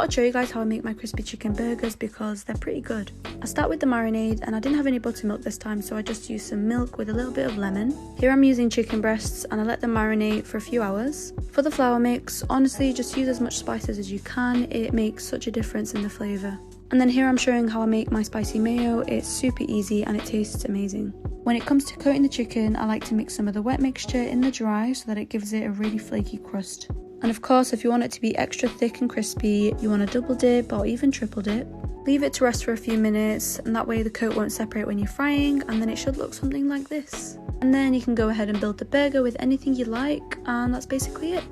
thought I'd show you guys how I make my crispy chicken burgers because they're pretty good. I start with the marinade, and I didn't have any buttermilk this time, so I just used some milk with a little bit of lemon. Here I'm using chicken breasts, and I let them marinate for a few hours. For the flour mix, honestly just use as much spices as you can, it makes such a difference in the flavour. And then here I'm showing how I make my spicy mayo. It's super easy and it tastes amazing. When it comes to coating the chicken, I like to mix some of the wet mixture in the dry so that it gives it a really flaky crust. And of course, if you want it to be extra thick and crispy, you want to double dip or even triple dip. Leave it to rest for a few minutes, and that way the coat won't separate when you're frying, and then it should look something like this. And then you can go ahead and build the burger with anything you like, and that's basically it.